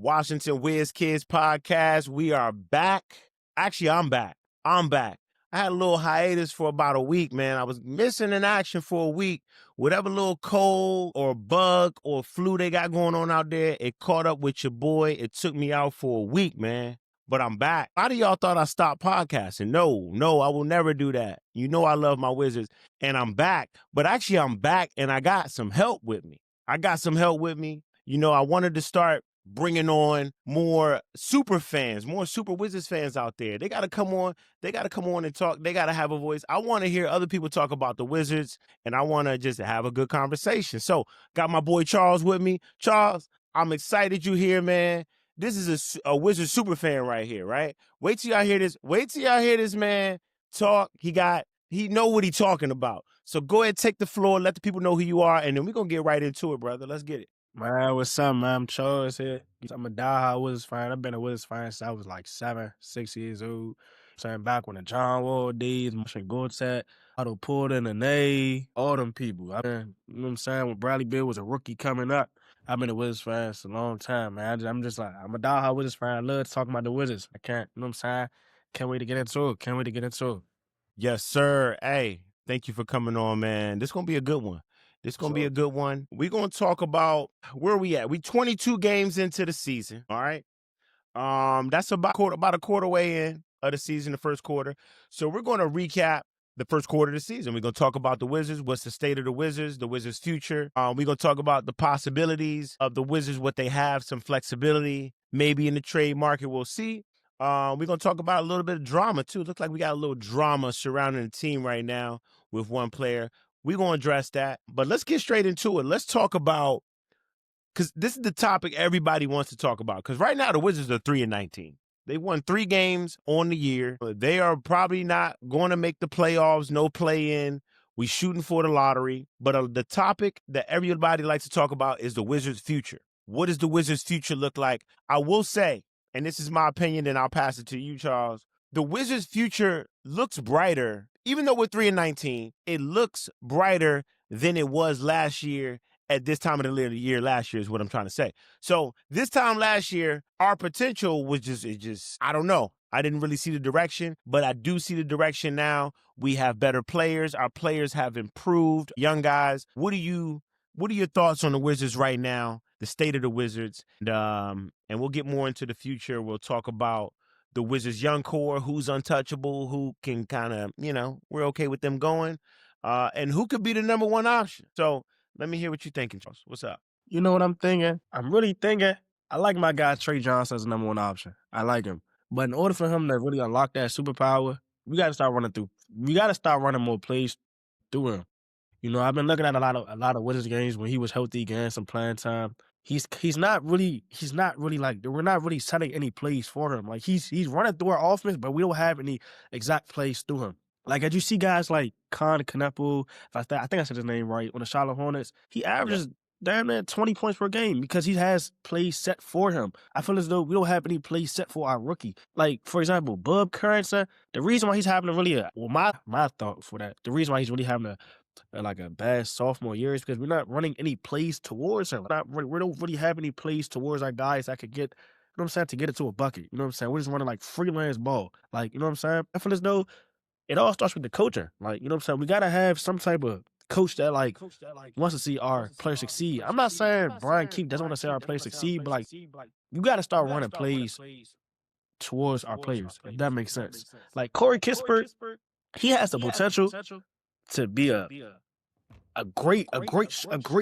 Washington Wiz Kids podcast. We are back. Actually, I'm back. I had a little hiatus for about a week, man. I was missing in action for a week. Whatever little cold or bug or flu they got going on out there, it caught up with your boy. It took me out for a week, man. But I'm back. A lot of y'all thought I stopped podcasting. No, I will never do that. You know I love my Wizards, and I'm back. But actually, I'm back, and I got some help with me. You know, I wanted to start bringing on more super fans, more super Wizards fans out there. They got to come on. They got to come on and talk. They got to have a voice. I want to hear other people talk about the Wizards, and I want to just have a good conversation. So got my boy Charles with me. Charles, I'm excited you're here, man. This is a Wizards super fan right here, right? Wait till y'all hear this man talk. He know what he talking about. So go ahead, take the floor, let the people know who you are, and then we're going to get right into it, brother. Let's get it. Man, what's up, man? I'm Charles here. I'm a diehard Wizards fan. I've been a Wizards fan since I was like 6 years old. Saying back when the John Wall days, Kyshawn George, Otto Porter, and Nene, all them people. You know what I'm saying? When Bradley Beal was a rookie coming up, I've been a Wizards fan for a long time, man. I'm just like, I'm a diehard Wizards fan. I love talking about the Wizards. I can't, you know what I'm saying? Can't wait to get into it. Yes, sir. Hey, thank you for coming on, man. This is going to be a good one. We're going to talk about where we at. We 22 games into the season, all right? That's about a quarter way in of the season, the first quarter. So we're going to recap the first quarter of the season. We're going to talk about the Wizards, what's the state of the Wizards future. We're going to talk about the possibilities of the Wizards, what they have, some flexibility, maybe in the trade market, we'll see. We're going to talk about a little bit of drama, too. It looks like we got a little drama surrounding the team right now with one player. We're going to address that, but let's get straight into it. Let's talk about, because this is the topic everybody wants to talk about, because right now the Wizards are 3-19. They won 3 games on the year. They are probably not going to make the playoffs, no play-in. We shooting for the lottery, but the topic that everybody likes to talk about is the Wizards' future. What does the Wizards' future look like? I will say, and this is my opinion, and I'll pass it to you, Charles, the Wizards' future looks brighter. Even though we're 3-19, it looks brighter than it was last year at this time of the year last year is what I'm trying to say. So this time last year, our potential was just I don't know. I didn't really see the direction, but I do see the direction now. We have better players. Our players have improved. Young guys, what are your thoughts on the Wizards right now, the state of the Wizards? And we'll get more into the future. We'll talk about the Wizards' young core, who's untouchable, who can kind of, we're okay with them going, and who could be the number one option. So let me hear what you're thinking, Charles. What's up? You know what I'm thinking? I'm really thinking, I like my guy Tre Johnson as the number one option. I like him. But in order for him to really unlock that superpower, we got to start running more plays through him. You know, I've been looking at a lot of Wizards games when he was healthy, getting some playing time. He's not really like, we're not really setting any plays for him. Like he's running through our offense, but we don't have any exact plays through him. Like, as you see guys like Con Kneppel, I think I said his name right, on the Charlotte Hornets, he averages damn near 20 points per game because he has plays set for him. I feel as though we don't have any plays set for our rookie. Like, for example, Bub Currency, the reason why he's having my thought for that, the reason why he's really having a bad sophomore year is because we're not running any plays towards him. We don't really have any plays towards our guys that could get, you know what I'm saying, to get it to a bucket. You know what I'm saying? We're just running like freelance ball. Like, you know what I'm saying? I feel as though it all starts with the coaching. Like, you know what I'm saying? We got to have some type of coach that wants to see our players succeed. I'm not saying Brian Keefe doesn't want to see our players succeed, but like, you got to start running plays towards our players, if that makes sense. Like Corey Kispert, he has the potential to be a great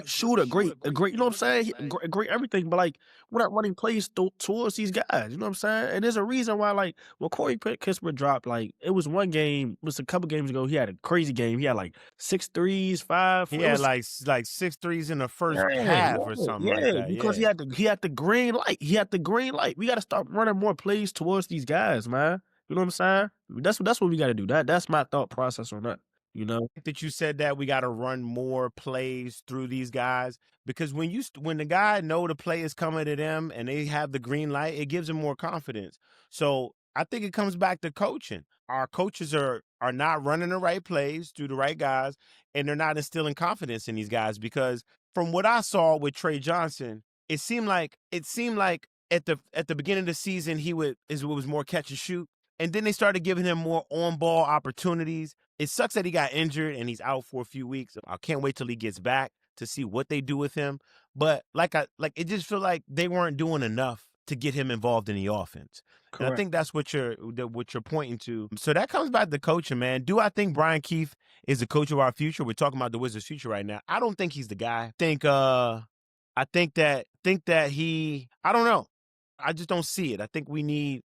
shooter, great, you know what I'm saying? A great everything, but like, we're not running plays towards these guys, you know what I'm saying? And there's a reason why, like, when Corey Kispert dropped, like, it was a couple games ago, he had a crazy game. He had like 6 threes, 5. He had like 6 threes in the first half or something like that. Because he had the green light. We got to start running more plays towards these guys, man. You know what I'm saying? That's what we got to do. That's my thought process on that. You know that you said that we got to run more plays through these guys, because when the guy know the play is coming to them and they have the green light, it gives them more confidence. So I think it comes back to coaching. Our coaches are not running the right plays through the right guys, and they're not instilling confidence in these guys, because from what I saw with Tre Johnson, it seemed like at the beginning of the season, it was more catch and shoot. And then they started giving him more on-ball opportunities. It sucks that he got injured and he's out for a few weeks. I can't wait till he gets back to see what they do with him. But it just feel like they weren't doing enough to get him involved in the offense. Correct. And I think that's what you're pointing to. So that comes back to coaching, man. Do I think Brian Keefe is the coach of our future? We're talking about the Wizards' future right now. I don't think he's the guy. I think that he, I don't know. I just don't see it. I think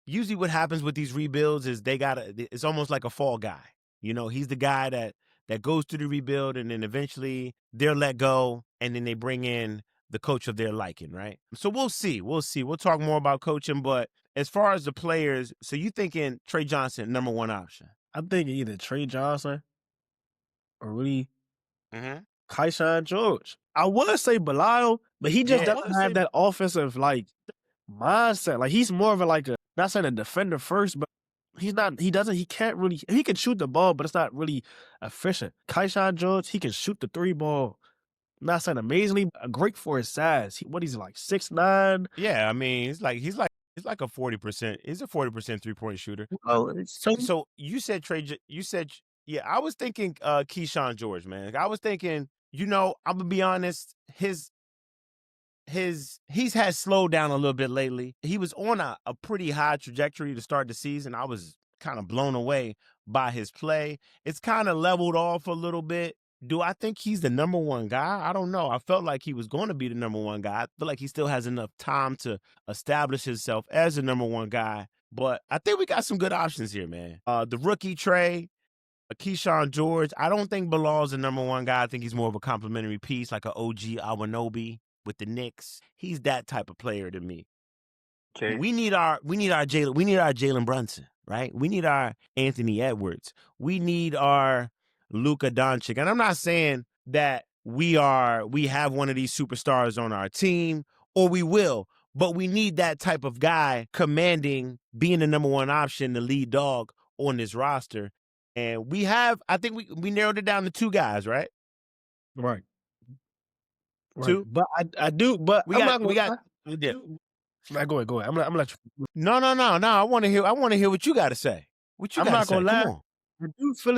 usually what happens with these rebuilds is it's almost like a fall guy. You know, he's the guy that goes through the rebuild and then eventually they're let go and then they bring in the coach of their liking, right? So we'll see. We'll talk more about coaching, but as far as the players, so you thinking Tre Johnson, number one option? I'm thinking either Tre Johnson or really Mm-hmm. Kyshawn George. I would say Belial, but he just doesn't have that offensive mindset. Like he's more of not saying a defender first, but he can shoot the ball, but it's not really efficient. Kyshawn George, he can shoot the 3 ball. Not saying amazingly, great for his size. He's like 6'9". Yeah, I mean, he's like a 40%. He's a 40% 3-point shooter. Oh, So you said yeah, I was thinking Kyshawn George, man. I was thinking, I'm gonna be honest, he's had slowed down a little bit lately. He was on a pretty high trajectory to start the season. I was kind of blown away by his play. It's kind of leveled off a little bit. Do I think he's the number one guy? I don't know. I felt like he was going to be the number one guy. I feel like he still has enough time to establish himself as the number one guy. But I think we got some good options here, man. The rookie Tre, Kyshawn George. I don't think Bilal's the number one guy. I think he's more of a complimentary piece, like an OG Awanobi with the Knicks. He's that type of player to me. Okay. We need our Jalen Brunson, right? We need our Anthony Edwards. We need our Luka Doncic. And I'm not saying that we have one of these superstars on our team, or we will, but we need that type of guy commanding, being the number one option, the lead dog on this roster. And I think we narrowed it down to 2 guys, right? Right. 2? But I do, but we got. Yeah. Go ahead. I'm gonna let you. No. I want to hear what you got to say. What you got to say? I'm not gonna lie. Come on. I feel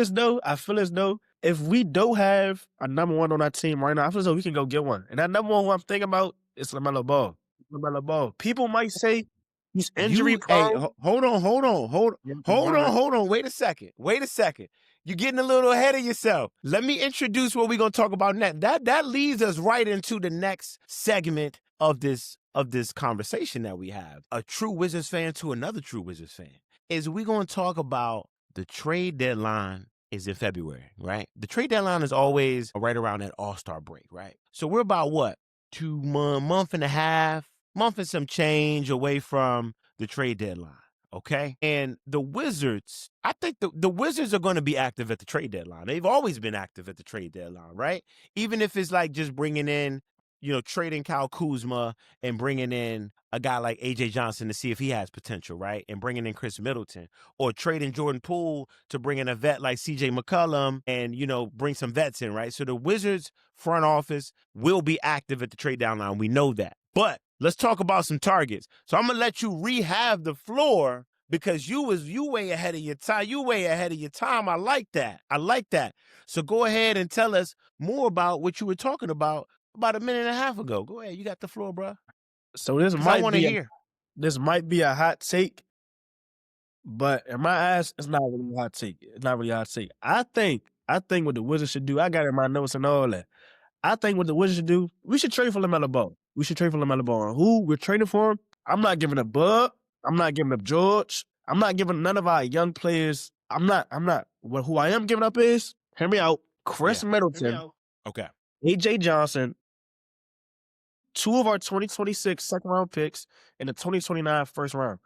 as though if we don't have a number one on our team right now, I feel as though we can go get one. And that number one who I'm thinking about is LaMelo Ball. LaMelo Ball. People might say he's injury prone. Hey, hold on. Wait a second. You're getting a little ahead of yourself. Let me introduce what we're gonna talk about next. That leads us right into the next segment of this conversation that we have. A true Wizards fan to another true Wizards fan. Is we gonna talk about the trade deadline is in February, right? The trade deadline is always right around that All-Star break, right? So we're about what? 2 month and a half, month and some change away from the trade deadline, okay? And the Wizards, I think the Wizards are going to be active at the trade deadline. They've always been active at the trade deadline, right? Even if it's like just bringing in, trading Kyle Kuzma and bringing in a guy like A.J. Johnson to see if he has potential, right? And bringing in Chris Middleton, or trading Jordan Poole to bring in a vet like C.J. McCollum and, bring some vets in, right? So the Wizards front office will be active at the trade deadline. We know that. But let's talk about some targets. So I'm going to let you rehab the floor because you way ahead of your time. You way ahead of your time. I like that. So go ahead and tell us more about what you were talking about a minute and a half ago. Go ahead. You got the floor, bro. So this might be a hot take, but in my eyes, it's not really a hot take. I think what the Wizards should do, I got it in my notes and all that. I think what the Wizards should do, we should trade for LaMelo Ball. And who we're trading for him? I'm not giving up Bud. I'm not giving up George. I'm not giving none of our young players. Who I am giving up is, hear me out, Chris Middleton. Okay. A.J. Johnson, 2 of our 2026 second-round picks, and the 2029 first round.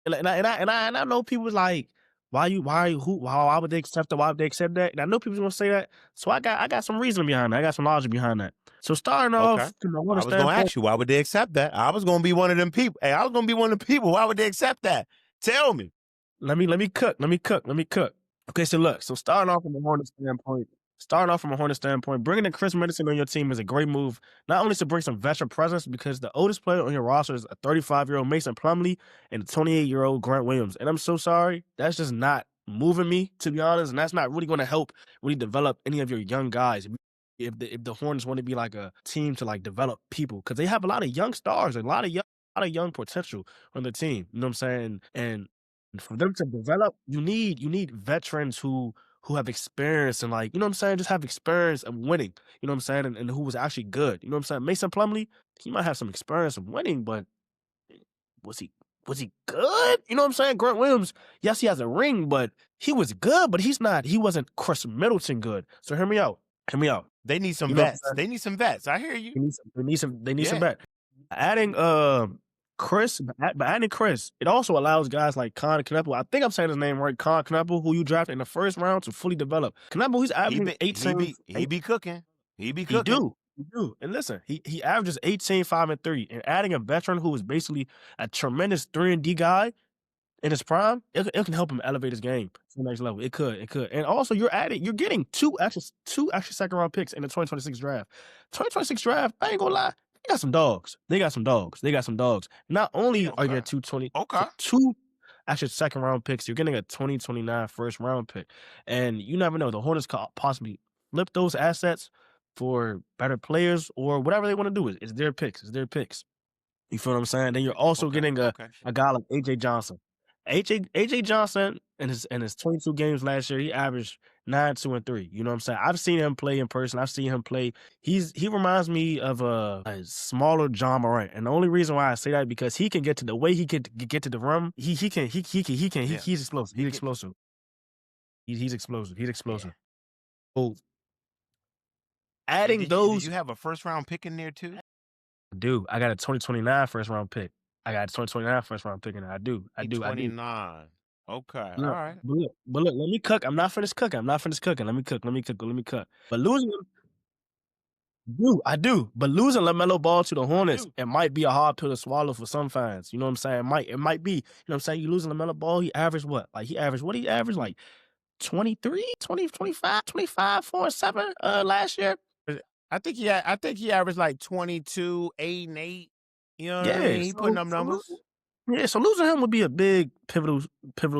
And I know people like, why would they accept that? Why would they accept that? And I know people gonna say that. So I got some reason behind that. I got some logic behind that. So starting off, I was gonna ask you, why would they accept that? I was gonna be one of them people. Hey, I was gonna be one of the people. Why would they accept that? Tell me. Let me cook. Okay, so look. So starting off from the Hornets standpoint, starting off from a Hornet standpoint, bringing in Chris Middleton on your team is a great move. Not only to bring some veteran presence, because the oldest player on your roster is a 35-year-old Mason Plumlee and a 28-year-old Grant Williams. And I'm so sorry, that's just not moving me, to be honest, and that's not really going to help really develop any of your young guys. If the Hornets want to be like a team to like develop people, because they have a lot of young stars, a lot of young potential on the team. You know what I'm saying? And for them to develop, you need veterans who have experience and, like, you know what I'm saying, just have experience of winning. You know what I'm saying, and who was actually good. You know what I'm saying? Mason Plumlee, he might have some experience of winning, but was he good? You know what I'm saying? Grant Williams, yes, he has a ring, but he was good, but he wasn't Chris Middleton good. So hear me out. Hear me out. They need some You know what I'm vets. saying? They need some vets. I hear you. They need some Yeah. bet. Adding Chris, but adding Chris, it also allows guys like Con Knuppel. I think I'm saying his name right, Con Knuppel, who you drafted in the first round, to fully develop. Knuppel, he's averaging 18. He be cooking. He be He cooking. do. And listen, he averages 18, 5, and 3. And adding a veteran who is basically a tremendous 3-and-D guy in his prime, it can help him elevate his game to the next level. It could. And also you're getting two extra second round picks in the 2026 draft. 2026 draft, I ain't gonna lie, they got some dogs. Not only are you getting two extra second round picks, you're getting a 2029 first round pick. And you never know, the Hornets could possibly flip those assets for better players or whatever they want to do. It's their picks. You feel what I'm saying? Then you're also getting a guy like AJ Johnson. AJ Johnson in his 22 games last year, he averaged 9, 2, and 3. You know what I'm saying? I've seen him play in person. I've seen him play. He reminds me of a smaller John Morant. And the only reason why I say that, because he can get to the way he could get to the rim. He's explosive. He's explosive. He's explosive. So adding those, did you have a first round pick in there too? Dude, I got a 2029 first round pick. I got a 2029 first round pick in there. I do. 29. Okay. Look, All right. But look, let me cook. I'm not finished cooking. Let me cook. But losing I do. But losing LaMelo Ball to the Hornets, it might be a hard pill to swallow for some fans. You know what I'm saying? It might be. You know what I'm saying? You losing LaMelo Ball, he averaged what? Like he averaged like 23, 20, 25, 4, and 7 last year. I think he averaged like 22, 8, and 8. You know what I mean? He putting up numbers. So losing him would be a big pivotal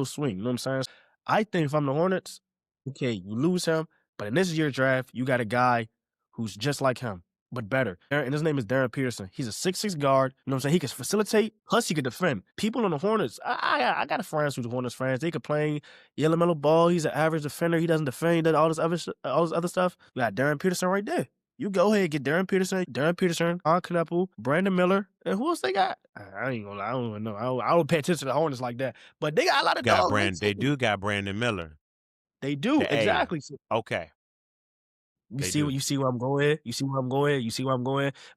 swing. You know what I'm saying? I think if I'm the Hornets, okay, you lose him, but in this year's draft, you got a guy who's just like him, but better. And his name is Darren Peterson. He's a 6'6" guard. You know what I'm saying? He can facilitate, plus he can defend. People on the Hornets, I got friends who's Hornets fans. They complain, LaMelo Ball, he's an average defender. He doesn't defend. He does all this other stuff. You got Darren Peterson right there. You go ahead, get Darren Peterson, Con Knuppel, Brandon Miller, and who else they got? I ain't gonna lie, I don't even know. I don't pay attention to the Hornets like that. But they got a lot of dogs. They do got Brandon Miller. They do, exactly. Okay. You see where I'm going.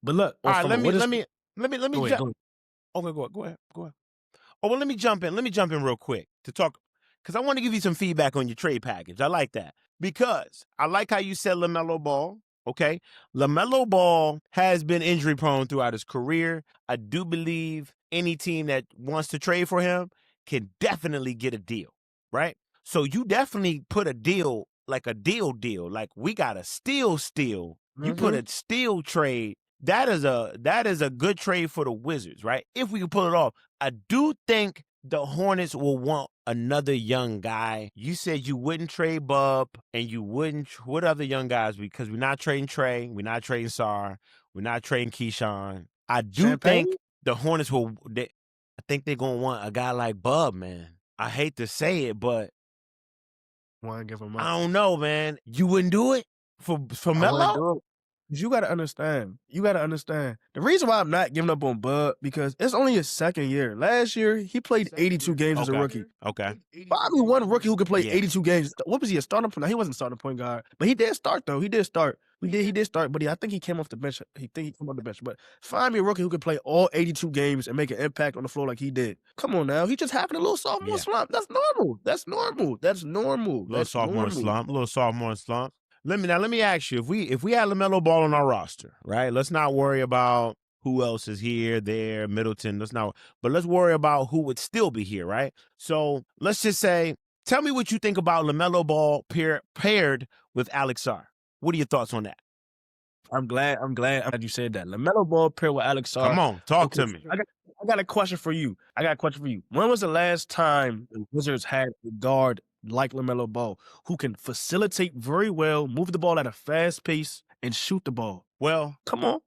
But look, all right, let me jump. Okay, go ahead. Oh, well, let me jump in real quick to talk, because I want to give you some feedback on your trade package. I like that, because I like how you said LaMelo Ball. Okay, LaMelo Ball has been injury prone throughout his career. I do believe any team that wants to trade for him can definitely get a deal, right? So you definitely put a deal, like a deal, like we got a steal. Mm-hmm. You put a steal trade. That is a good trade for the Wizards, right? If we can pull it off. I do think the Hornets will want another young guy. You said you wouldn't trade Bub, and you wouldn't. What other young guys? Because we're not trading Tre, we're not trading Sar, we're not trading Kyshawn. I do think the Hornets will. I think they're gonna want a guy like Bub, man. I hate to say it, but want to give him up. I don't know, man. You wouldn't do it for Melo? You got to understand. The reason why I'm not giving up on Bud, because it's only his second year. Last year, he played 82 games as a rookie. Okay. Find me one rookie who could play 82 games. What was he, a starting point? No, he wasn't starting point guard. But he did start, though. He did start. He did start, but I think he came off the bench. He came off the bench. But find me a rookie who could play all 82 games and make an impact on the floor like he did. Come on now. He just having a little sophomore slump. That's normal. Little sophomore slump. Let me ask you, if we had LaMelo Ball on our roster, right? Let's not worry about who else is here, there, Middleton. But let's worry about who would still be here, right? So let's just say, tell me what you think about LaMelo Ball paired with Alex Sar. What are your thoughts on that? I'm glad you said that. LaMelo Ball paired with Alex Sarr. Come on, talk Okay, to me. I got a question for you. When was the last time the Wizards had a guard like LaMelo Ball who can facilitate very well, move the ball at a fast pace, and shoot the ball? Well, Come on.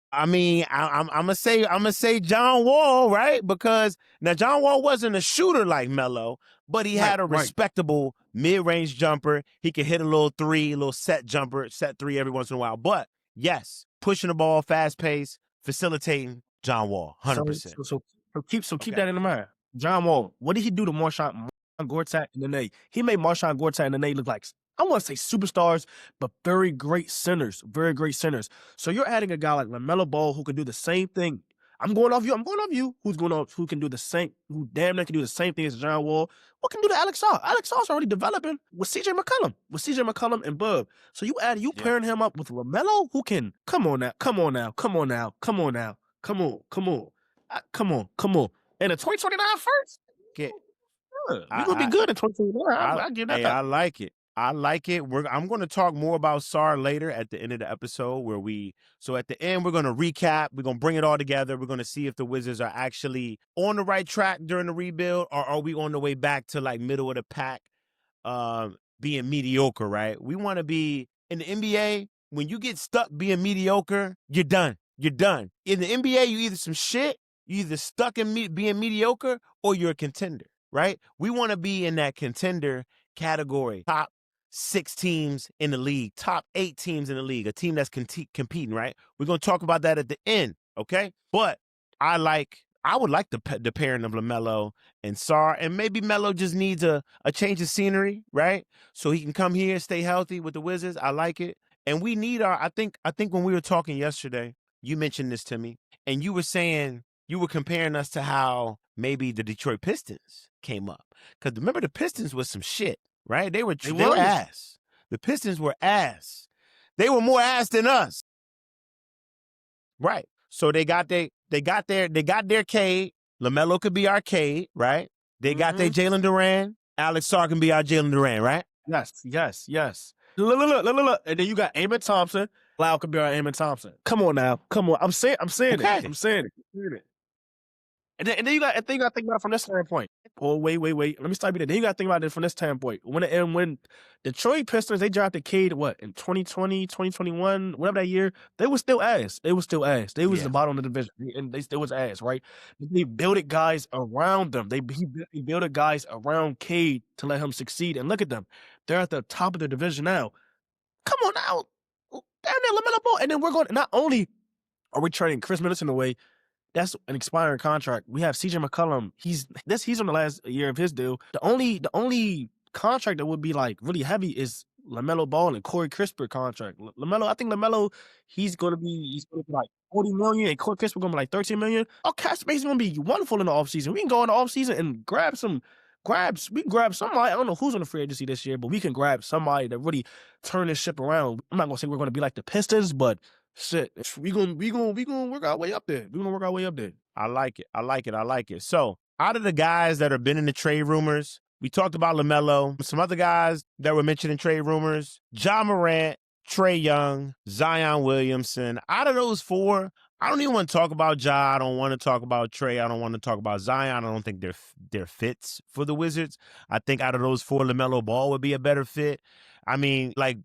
I mean, I'm gonna say John Wall, right? Because now John Wall wasn't a shooter like Melo, but he had a respectable mid-range jumper. He could hit a little three, a little set jumper, set three every once in a while. But yes, pushing the ball, fast pace, facilitating John Wall, 100%. So keep that in mind. John Wall, what did he do to Marshawn Gortat and Nene? He made Marshawn Gortat and Nene look like, I want to say superstars, but very great centers. So you're adding a guy like LaMelo Ball who can do the same thing. I'm going off you. Who can do the same, who damn near can do the same thing as John Wall. What can do to Alex Sarr? Alex Sarr's already developing with CJ McCollum and Bub. So you pairing him up with LaMelo, who can, come on now. And a 2029 first? Okay. We're going to be good in 2029. I give that. Hey, I like it. I'm going to talk more about Sarr later at the end of the episode so at the end, we're going to recap. We're going to bring it all together. We're going to see if the Wizards are actually on the right track during the rebuild, or are we on the way back to like middle of the pack, being mediocre, right? We want to be in the NBA. When you get stuck being mediocre, you're done. In the NBA, you either some shit, you either stuck in being mediocre, or you're a contender, right? We want to be in that contender category. Top 6 teams in the league, top 8 teams in the league, a team that's competing, right? We're going to talk about that at the end, okay? But I would like the pairing of LaMelo and Sarr, and maybe Melo just needs a change of scenery, right? So he can come here, stay healthy with the Wizards. I like it. And we need I think when we were talking yesterday, you mentioned this to me, and you were saying, you were comparing us to how maybe the Detroit Pistons came up. Because remember, the Pistons was some shit, right? They were ass. The Pistons were ass. They were more ass than us. Right. So they got their Cade. LaMelo could be our Cade, right? They got their Jalen Duran. Alex Sarr can be our Jalen Duran, right? Yes. Look. And then you got Amon Thompson. Lau could be our Amon Thompson. Come on now. I'm saying it. And then you got to think about it from this standpoint. Oh, wait. Let me stop you there. Then you got to think about it from this standpoint. When Detroit Pistons, they drafted Cade, in 2020, 2021, whatever that year, they were still ass. They was the bottom of the division, and they still was ass, right? They built guys around them. He built guys around Cade to let him succeed. And look at them. They're at the top of the division now. Come on now. Damn near LaMelo Ball. And then we're going, not only are we trading Chris Middleton away, that's an expiring contract. We have CJ McCollum. He's on the last year of his deal. The only contract that would be like really heavy is LaMelo Ball and Corey Crisper contract. I think LaMelo, he's gonna be like $40 million, and Corey Crisper gonna be like $13 million. Our cap space is gonna be wonderful in the offseason. We can go in the offseason and grab somebody. I don't know who's on the free agency this year, but we can grab somebody that really turn this ship around. I'm not gonna say we're gonna be like the Pistons, but shit, we gonna work our way up there. I like it. So out of the guys that have been in the trade rumors, we talked about LaMelo. Some other guys that were mentioned in trade rumors: Ja Morant, Tre Young, Zion Williamson. Out of those 4, I don't even want to talk about Ja. I don't want to talk about Tre. I don't want to talk about Zion. I don't think they're fits for the Wizards. I think out of those 4, LaMelo Ball would be a better fit. I mean, like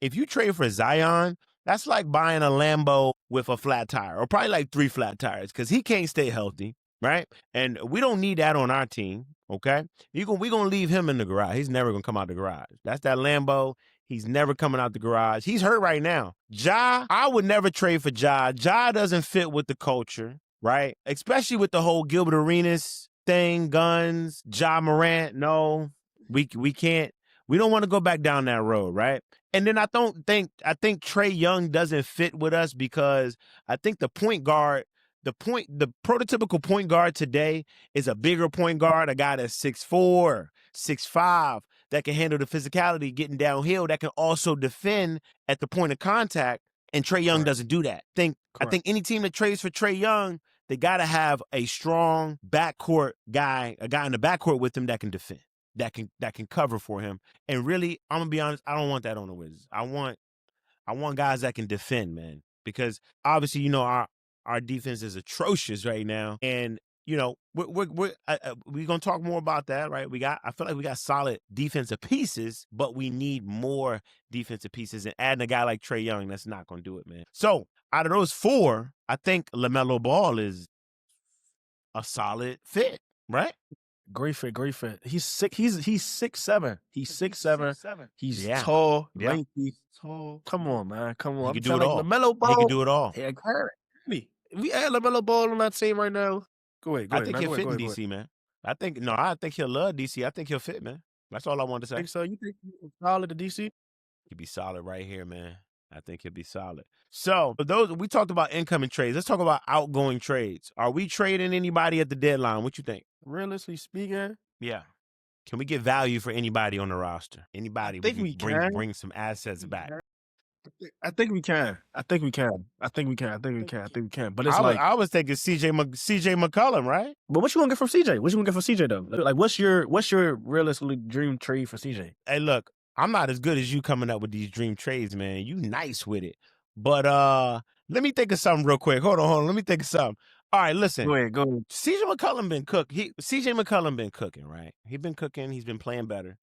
if you trade for Zion, that's like buying a Lambo with a flat tire, or probably like 3 flat tires, because he can't stay healthy, right? And we don't need that on our team, okay? We're going to leave him in the garage. He's never going to come out the garage. That's that Lambo. He's never coming out the garage. He's hurt right now. Ja, I would never trade for Ja. Ja doesn't fit with the culture, right? Especially with the whole Gilbert Arenas thing, guns, Ja Morant. No, we can't. We don't want to go back down that road, right? And then I think Tre Young doesn't fit with us, because I think the prototypical point guard today is a bigger point guard, a guy that's 6'4", 6'5", that can handle the physicality getting downhill, that can also defend at the point of contact. And Tre Young doesn't do that. I think any team that trades for Tre Young, they got to have a strong backcourt guy, a guy in the backcourt with him that can defend. that can cover for him. And really, I'm gonna be honest, I don't want that on the Wizards. I want guys that can defend, man, because obviously, our defense is atrocious right now, and we're gonna talk more about that, right? I feel like we got solid defensive pieces, but we need more defensive pieces, and adding a guy like Tre Young, that's not gonna do it, man. So out of those four, I think LaMelo Ball is a solid fit, right? Great fit. He's 6'7". He's 6'7". He's Yeah. tall, Yeah. lengthy. Come on, man. Come on. He I'm can do it telling you, all. LaMelo Ball. He can do it all. Yeah, if we add LaMelo Ball on that team right now, go ahead. I think he'll fit in DC, man. I think he'll love DC. I think he'll fit, man. That's all I wanted to say. Think so? You think he's solid at DC? He'll be solid right here, man. I think he'll be solid. So, for those, we talked about incoming trades. Let's talk about outgoing trades. Are we trading anybody at the deadline? What you think? Realistically speaking, yeah. Can we get value for anybody on the roster? Anybody? I think we can bring some assets back. I think we can. But it's I was thinking CJ McCollum, right? But what you gonna get from CJ? What you gonna get from CJ though? Like, what's your realistically dream trade for CJ? Hey, look, I'm not as good as you coming up with these dream trades, man. You nice with it, but let me think of something real quick. Hold on. Let me think of something. All right, listen. Go ahead. CJ McCollum been cooking. CJ McCollum been cooking, right? He been cooking. He's been playing better.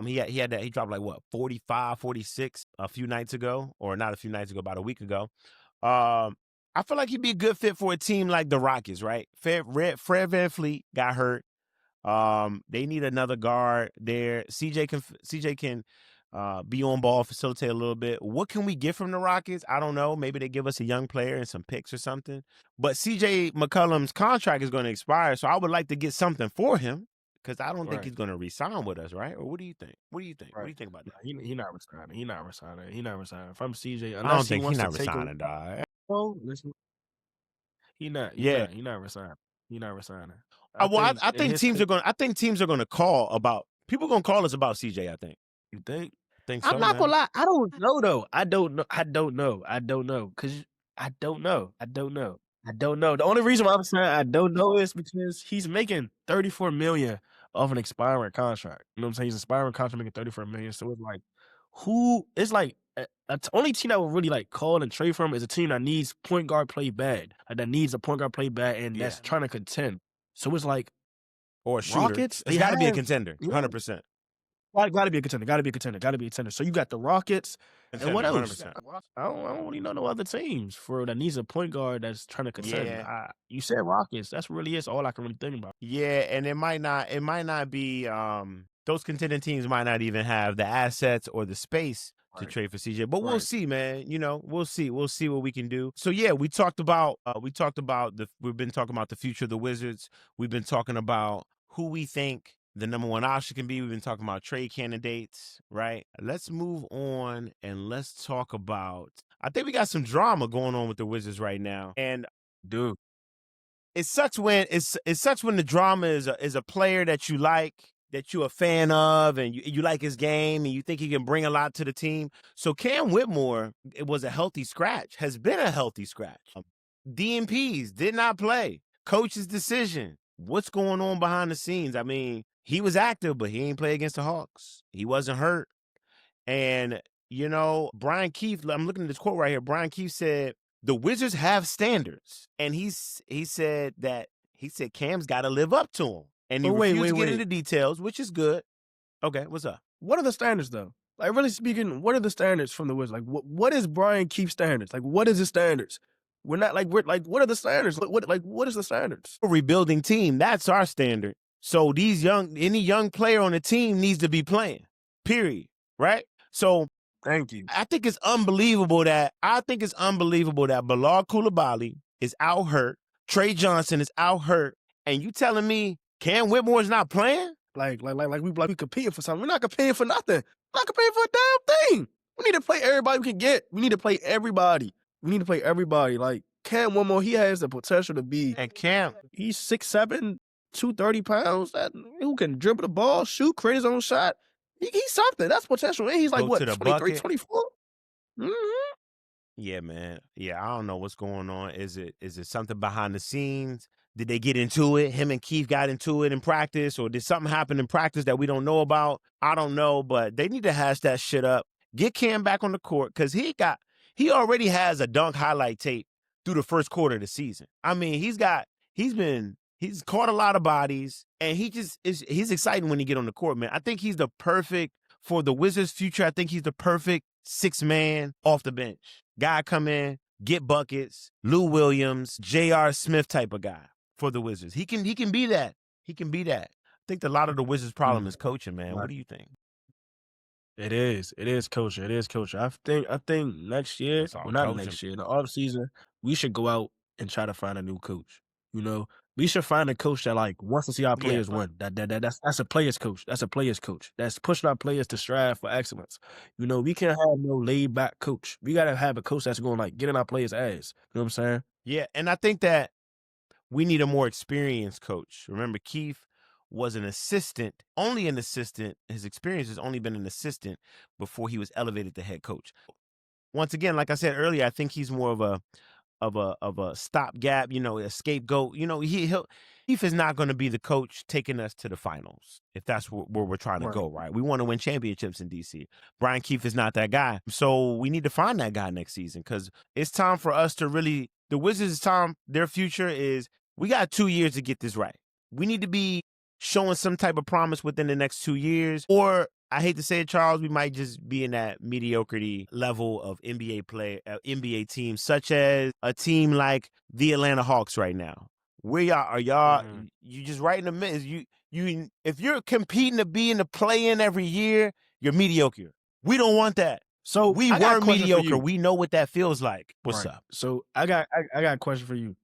He dropped like what 45, 46 a few nights ago, or not a few nights ago, about a week ago. I feel like he'd be a good fit for a team like the Rockets, right? Fred VanVleet got hurt. They need another guard there. CJ can be on ball, facilitate a little bit. What can we get from the Rockets? I don't know. Maybe they give us a young player and some picks or something. But CJ McCollum's contract is going to expire, so I would like to get something for him, because I don't think he's going to re-sign with us, right? Or what do you think? What do you think? Right. What do you think about that? He not resigning. He not resigning. From CJ, I don't think he's not resigning, dog. Oh, listen. He not resigning. He not resigning. I think teams are going. I think teams are going to call about. People are going to call us about CJ. I think. You think? So, I'm not gonna lie. I don't know though. I don't know. Cause I don't know. The only reason why I'm saying I don't know is because he's making $34 million off an expiring contract. You know what I'm saying? He's expiring contract making $34 million. So it's like, it's like only team that would really like call and trade for him is a team that needs point guard play bad. That needs a point guard play bad and that's trying to contend. So it's like, or a shooter. Rockets, it's got to be a contender, 100%. Gotta be a contender. So you got the Rockets, and what else? 100%. I don't really know no other teams that needs a point guard that's trying to contend. Yeah. You said Rockets. That's really all I can really think about. Yeah, and it might not be those contending teams might not even have the assets or the space to trade for CJ. But we'll see, man. We'll see what we can do. So yeah, we've been talking about the future of the Wizards. We've been talking about who we think the number one option can be. We've been talking about trade candidates, right? Let's move on and let's talk about, I think we got some drama going on with the Wizards right now. And dude, it sucks when the drama is a player that you like, that you're a fan of, and you like his game and you think he can bring a lot to the team. So Cam Whitmore, it was a healthy scratch, has been a healthy scratch. DNPs did not play. Coach's decision. What's going on behind the scenes? I mean, he was active, but he ain't play against the Hawks. He wasn't hurt. And, Brian Keefe, I'm looking at this quote right here. Brian Keefe said, the Wizards have standards. And he said Cam's got to live up to them. And he refused to get into details, which is good. Okay, what's up? What are the standards, though? Like, really speaking, what are the standards from the Wizards? Like, what is Brian Keefe's standards? Like, what is his standards? What are the standards? What is the standards? A rebuilding team, that's our standard. So any young player on the team needs to be playing, period, right? So thank you. I think it's unbelievable that Bilal Coulibaly is out hurt, Tre Johnson is out hurt, and you telling me Cam Whitmore is not playing? Like we competing for something. We're not competing for nothing. We're not competing for a damn thing. We need to play everybody we can get. We need to play everybody. Like Cam Whitmore, he has the potential to be. And Cam, he's 6'7", 230 pounds. Who can dribble the ball, shoot, create his own shot. He's something. That's potential. And he's like, what, 23, 24? Mm-hmm. Yeah, man. Yeah, I don't know what's going on. Is it something behind the scenes Did they get into it? Him and Keefe got into it in practice, or did something happen in practice that we don't know about? I don't know, but they need to hash that shit up. Get Cam back on the court, because he already has a dunk highlight tape through the first quarter of the season. I mean, he's caught a lot of bodies, and he's exciting when he get on the court, man. I think he's the perfect, for the Wizards' future, I think he's the perfect sixth man off the bench. Guy come in, get buckets, Lou Williams, J.R. Smith type of guy for the Wizards. He can be that. He can be that. I think a lot of the Wizards' problem is coaching, man. What do you think? It is coaching. It is coaching. I think next year, well, not next year, in the offseason, we should go out and try to find a new coach. You know, we should find a coach that like wants to see our players win. That's a players coach. That's a players coach. That's pushing our players to strive for excellence. You know, we can't have no laid back coach. We gotta have a coach that's going to like get in our players' ass. You know what I'm saying? Yeah, and I think that we need a more experienced coach. Remember, Keefe was an assistant, only an assistant. His experience has only been an assistant before he was elevated to head coach. Once again, like I said earlier, I think he's more of a stopgap, you know, a scapegoat. You know, Keefe is not going to be the coach taking us to the finals, if that's where we're trying to go, right? We want to win championships in DC. Brian Keefe is not that guy. So we need to find that guy next season, because it's time for us to really, the Wizards' time, their future is, we got 2 years to get this right. We need to be showing some type of promise within the next 2 years, or I hate to say it, Charles, we might just be in that mediocrity level of NBA teams, such as a team like the Atlanta Hawks right now. Where y'all you just right in the middle. You if you're competing to be in the play-in every year, you're mediocre. We don't want that. So we were mediocre. We know what that feels like. What's up? So I got a question for you.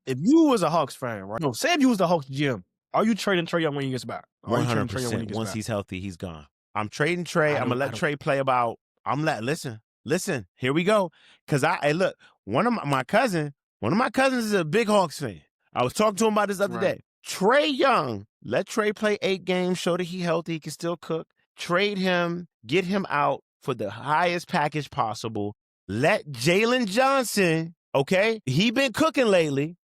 If you was a Hawks fan, right? No, say if you was the Hawks GM, are you trading Tre Young when he gets back? 100%. Once he's healthy, he's gone. I'm trading Tre. I'm gonna let Tre play about. Listen. Here we go. Cause look, one of my cousins is a big Hawks fan. I was talking to him about this other day. Tre Young, let Tre play 8 games, show that he's healthy, he can still cook. Trade him, get him out for the highest package possible. Let Jalen Johnson, okay, he been cooking lately.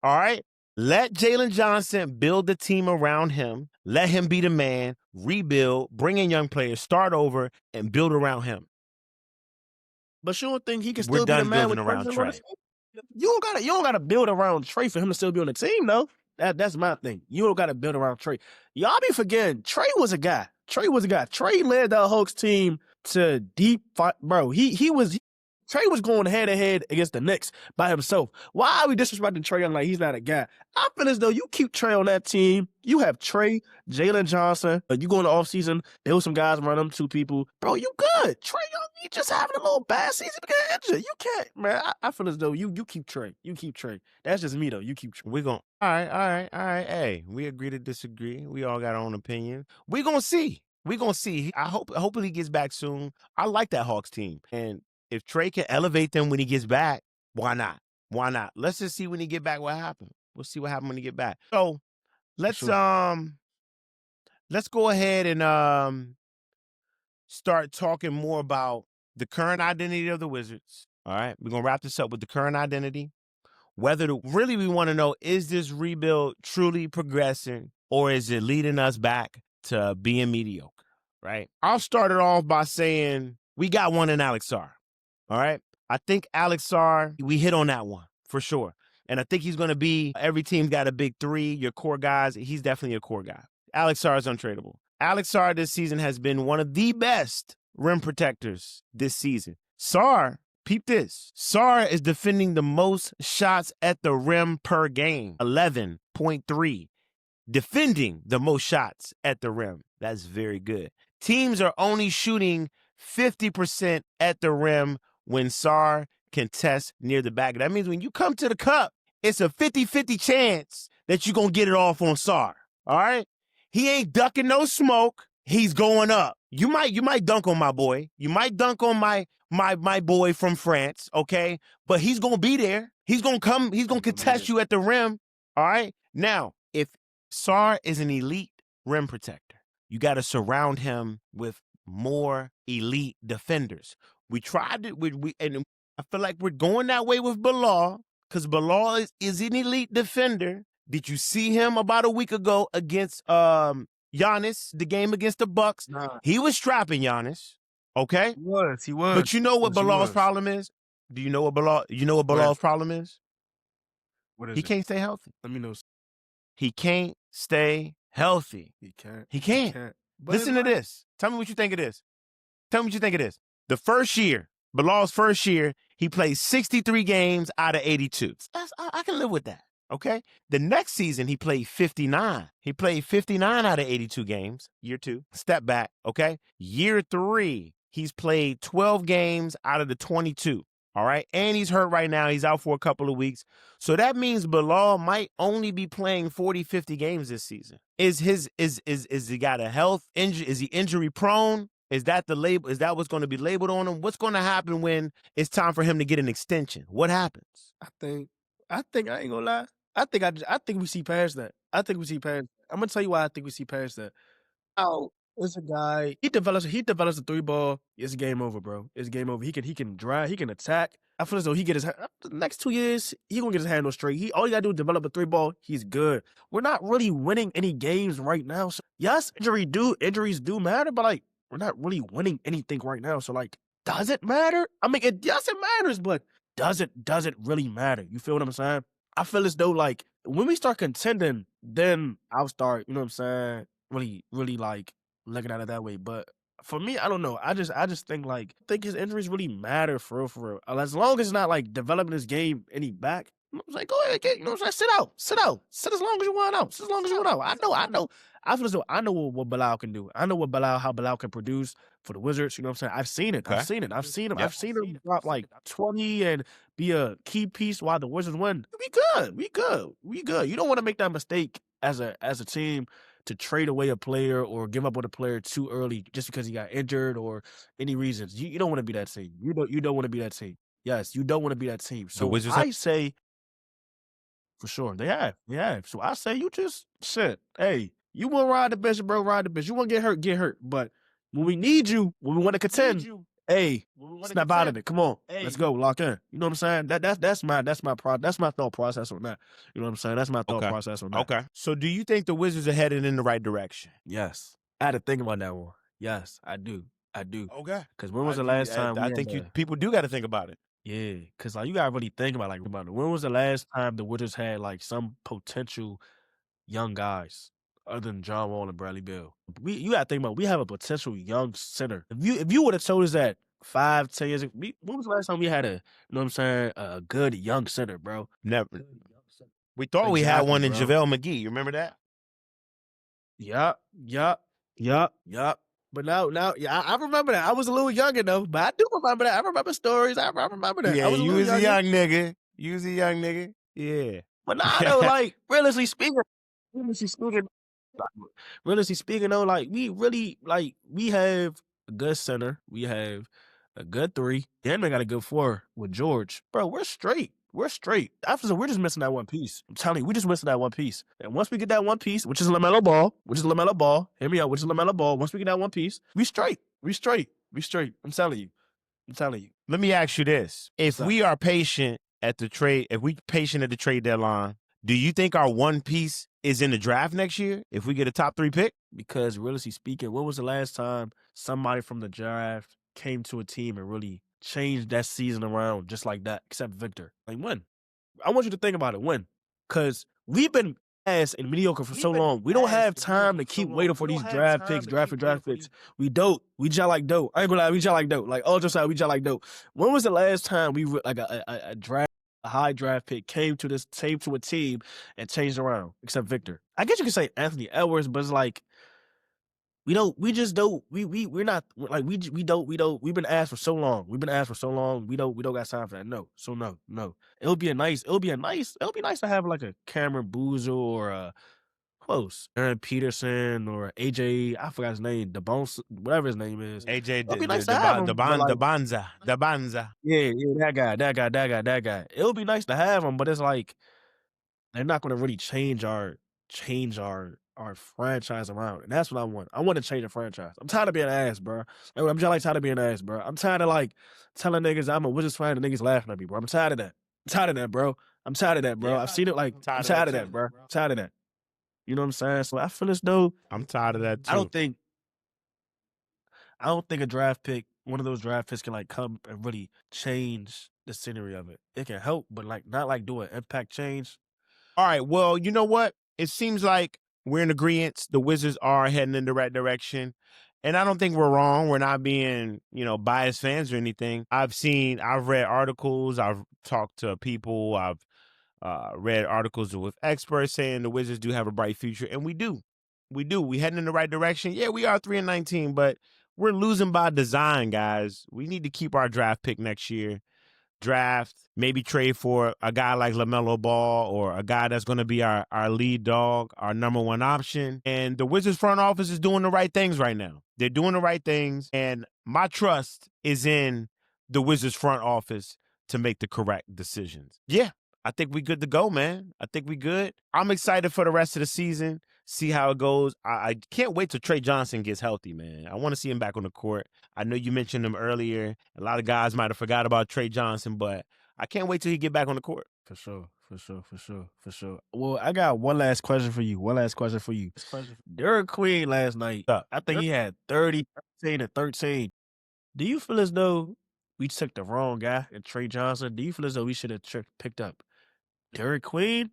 All right. Let Jalen Johnson build the team around him. Let him be the man, rebuild, bring in young players, start over, and build around him. But you don't think he can still be the man with around Tre? You don't gotta build around Tre for him to still be on the team, though. That's my thing. You don't gotta build around Tre. Y'all be forgetting, Tre was a guy. Tre led the Hawks team to deep fight, bro. Tre was going head to head against the Knicks by himself. Why are we disrespecting Tre Young like he's not a guy? I feel as though you keep Tre on that team. You have Tre, Jalen Johnson. You go in the offseason, there was some guys around them 2 people. Bro, you good. Tre Young, you just having a little bad season because injured. You can't, man. I feel as though you keep Tre. You keep Tre. That's just me, though. You keep Tre. We're going, all right. Hey, we agree to disagree. We all got our own opinion. We're going to see. Hopefully he gets back soon. I like that Hawks team. And if Tre can elevate them when he gets back, why not? Let's just see when he get back what happened. We'll see what happens when he get back. So let's go ahead and start talking more about the current identity of the Wizards. All right, we're gonna wrap this up with the current identity. Really we want to know, is this rebuild truly progressing, or is it leading us back to being mediocre? Right. I'll start it off by saying we got one in Alex Sarr. All right. I think Alex Sarr, we hit on that one for sure. And I think he's going to be, every team's got a big 3, your core guys. He's definitely a core guy. Alex Sarr is untradeable. Alex Sarr this season has been one of the best rim protectors this season. Sarr, peep this. Sarr is defending the most shots at the rim per game, 11.3. Defending the most shots at the rim. That's very good. Teams are only shooting 50% at the rim when Sarr can test near the back. That means when you come to the cup, it's a 50-50 chance that you're going to get it off on Sarr. All right? He ain't ducking no smoke. He's going up. You might dunk on my boy. You might dunk on my boy from France, okay? But he's going to be there. He's going to come. He's going to contest you at the rim. All right? Now, if Sarr is an elite rim protector, you got to surround him with more elite defenders. We tried it, and I feel like we're going that way with Bilal. because Bilal is an elite defender. Did you see him about a week ago against Giannis, the game against the Bucks? Nah, He was trapping Giannis, okay? he was. But you know what Yes, he Bilal's was. problem is? Do you know what Bilal's problem is? What is He it? can't stay healthy. Let me know. He can't stay healthy. He can't. He can't. But Listen to this. Tell me what you think it is. Tell me what you think it is. The first year, Bilal's first year, he played 63 games out of 82. I can live with that, okay? The next season, he played 59. He played 59 out of 82 games, year 2. Step back, okay? Year 3, he's played 12 games out of the 22, all right? And he's hurt right now. He's out for a couple of weeks. So that means Bilal might only be playing 40, 50 games this season. Is he got a health injury? Is he injury prone? Is that the label? Is that what's going to be labeled on him? What's going to happen when it's time for him to get an extension? What happens? I think I ain't gonna lie. I think we see past that. I'm gonna tell you why I think we see past that. Oh, it's a guy. He develops a 3-ball. It's game over, bro. It's game over. He can drive. He can attack. I feel as though he get his the next 2 years. He gonna get his handle straight. All you gotta do is develop a 3-ball. He's good. We're not really winning any games right now. So yes, injuries do matter, but like we're not really winning anything right now. So like, does it matter? I mean, it matters, but does it really matter? You feel what I'm saying? I feel as though like when we start contending, then I'll start, you know what I'm saying, really like looking at it that way. But for me, I don't know. I just think his injuries really matter for real. As long as it's not like developing his game any back. You know what I'm saying? Go ahead, you know what I'm saying? Sit out. Sit as long as you want out. Sit as long as you want out. I know. I feel as though I know what Bilal can do. I know how Bilal can produce for the Wizards. You know what I'm saying? I've seen it. Okay. I've seen him. Yep. I've seen him drop like 20 and be a key piece while the Wizards win. We good. You don't want to make that mistake as a team to trade away a player or give up on a player too early just because he got injured or any reasons. You don't want to be that team. You don't want to be that team. Yes, you don't want to be that team. So Wizards I say for sure they have. So I say you just shit. Hey, you want to ride the bench, bro? Ride the bench. You want to get hurt. But when we need you, when we want to contend, hey, snap out of it. Come on, let's go. Lock in. You know what I'm saying? That's my thought process on that. You know what I'm saying? That's my thought process on that. Okay. So do you think the Wizards are headed in the right direction? Yes. I had to think about that one. Yes, I do. Okay. Because when was the last time? I think people do got to think about it. Yeah, because like you gotta really think about it. When was the last time the Wizards had like some potential young guys other than John Wall and Bradley Beal? You gotta think about we have a potential young center. If you would have told us that 5-10 years ago, when was the last time we had a a good young center, bro? Never. We thought we had one in JaVale McGee. You remember that? Yup. But now, yeah, I remember that. I was a little younger though, but I do remember that. I remember stories. I remember that. Yeah, you was a young nigga. Yeah. But now, though, like realistically speaking, though, like we have a good center, we have a good 3, and we got a good 4 with George. Bro, we're straight. After we're just missing that one piece. I'm telling you, we're just missing that one piece. And once we get that one piece, which is LaMelo Ball, hear me out, which is LaMelo Ball. Once we get that one piece, we straight. I'm telling you. Let me ask you this: if we are patient at the trade deadline, do you think our one piece is in the draft next year if we get a top 3 pick? Because realistically speaking, when was the last time somebody from the draft came to a team and really changed that season around just like that, except Victor? Like when? I want you to think about it. When? Because we've been ass and mediocre for so long. We don't have time to keep waiting for these draft picks. We dope. We just like dope. I ain't gonna lie, we just like dope. Like all just like we just like dope. When was the last time we like a high draft pick came to a team and changed around, except Victor? I guess you could say Anthony Edwards, but it's like we're not like we don't. We've been asked for so long. We don't got time for that. No. So no. It would be nice to have like a Cameron Boozer or a Aaron Peterson or AJ. I forgot his name. Whatever his name is. AJ. It'd be nice to have him, the Banza. Yeah, that guy. It would be nice to have him, but it's like they're not going to really change our franchise around, and that's what I want. I want to change the franchise. I'm tired of being an ass, bro. I'm just like tired of being an ass, bro. I'm tired of like telling niggas I'm a Wizards fan and niggas laughing at me, bro. I'm tired of that. Bro. I'm tired of that, bro. Yeah. I've seen it. Like, I'm tired of that, bro. I'm tired of that. You know what I'm saying? So I feel as though I'm tired of that too. I don't think a draft pick, one of those draft picks, can like come and really change the scenery of it. It can help, but like not like do an impact change. All right. Well, you know what? It seems like we're in agreement. The Wizards are heading in the right direction. And I don't think we're wrong. We're not being, biased fans or anything. I've read articles. I've talked to people. I've read articles with experts saying the Wizards do have a bright future. And we do. We do. We heading in the right direction. Yeah, we are 3-19, but we're losing by design, guys. We need to keep our draft pick next year. Draft, maybe trade for a guy like LaMelo Ball or a guy that's going to be our lead dog, our number one option. And the Wizards front office is doing the right things right now. They're doing the right things. And my trust is in the Wizards front office to make the correct decisions. Yeah, I think we good to go, man. I think we good. I'm excited for the rest of the season. See how it goes. I can't wait till Tre Johnson gets healthy, man. I want to see him back on the court. I know you mentioned him earlier. A lot of guys might have forgot about Tre Johnson, but I can't wait till he get back on the court. For sure. Well, I got one last question for you. Derek Queen last night, I think he had 30, 13, and 13. Do you feel as though we took the wrong guy in Tre Johnson? Do you feel as though we should have picked up Derek Queen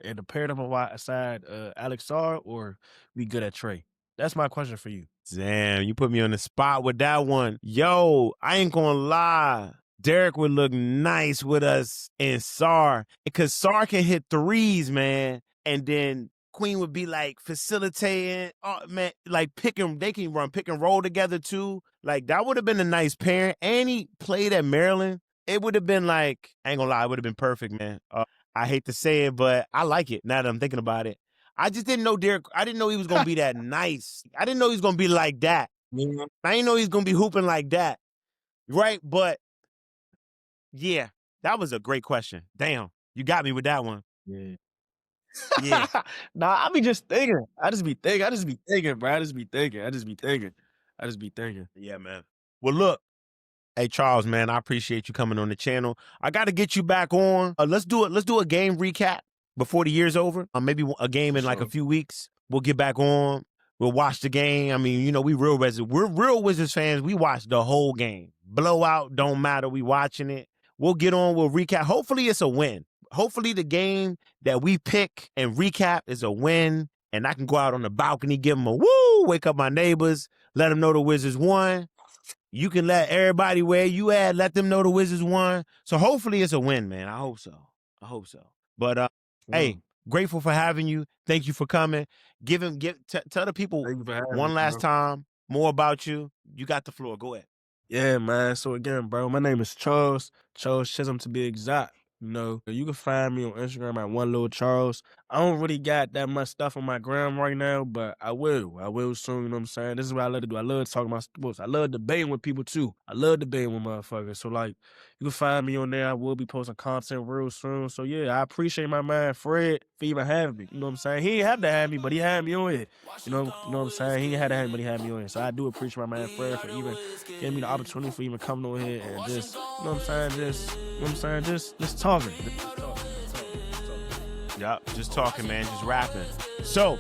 and paired him aside Alex Sarr, or we good at Tre? That's my question for you. Damn, you put me on the spot with that one. Yo, I ain't gonna lie. Derek would look nice with us and Sarr, because Sarr can hit threes, man. And then Queen would be like facilitating. Oh man, like they can run pick and roll together too. Like that would have been a nice pairing. And he played at Maryland. It would have been like, I ain't gonna lie, it would have been perfect, man. I hate to say it, but I like it now that I'm thinking about it. I just didn't know I didn't know he was going to be that nice. I didn't know he was going to be like that. Yeah. I didn't know he was going to be hooping like that. Right? But, yeah, that was a great question. Damn, you got me with that one. Yeah. Yeah. Nah, I be just thinking. I just be thinking, bro. I just be thinking. Yeah, man. Well, look. Hey, Charles, man, I appreciate you coming on the channel. I got to get you back on. Let's do a game recap before the year's over. Maybe a game in like a few weeks. We'll get back on. We'll watch the game. I mean, we're real Wizards fans. We watch the whole game. Blowout, don't matter. We watching it. We'll get on. We'll recap. Hopefully it's a win. Hopefully the game that we pick and recap is a win. And I can go out on the balcony, give them a woo, wake up my neighbors, let them know the Wizards won. You can let everybody where you at, let them know the Wizards won. So hopefully it's a win, man. I hope so. But hey, grateful for having you. Thank you for coming. Tell the people one last time more about you. You got the floor. Go ahead. Yeah, man. So again, bro, my name is Charles Chisholm to be exact. You can find me on Instagram at One Little Charles. I don't really got that much stuff on my gram right now, but I will. I will soon, you know what I'm saying? This is what I love to do. I love talking about sports. I love debating with people too. I love debating with motherfuckers. So like, you can find me on there. I will be posting content real soon. So yeah, I appreciate my man Fred for even having me. You know what I'm saying? He ain't have to have me, but he had me on here. You know what I'm saying? He ain't had to have me, but he had me on here. So I do appreciate my man Fred for even giving me the opportunity for even coming on here and just, you know what I'm saying? Just talking. Yup, just talking, man, just rapping. So,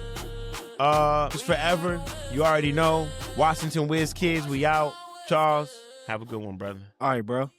just forever, you already know. Washington Wiz Kids, we out. Charles, have a good one, brother. All right, bro.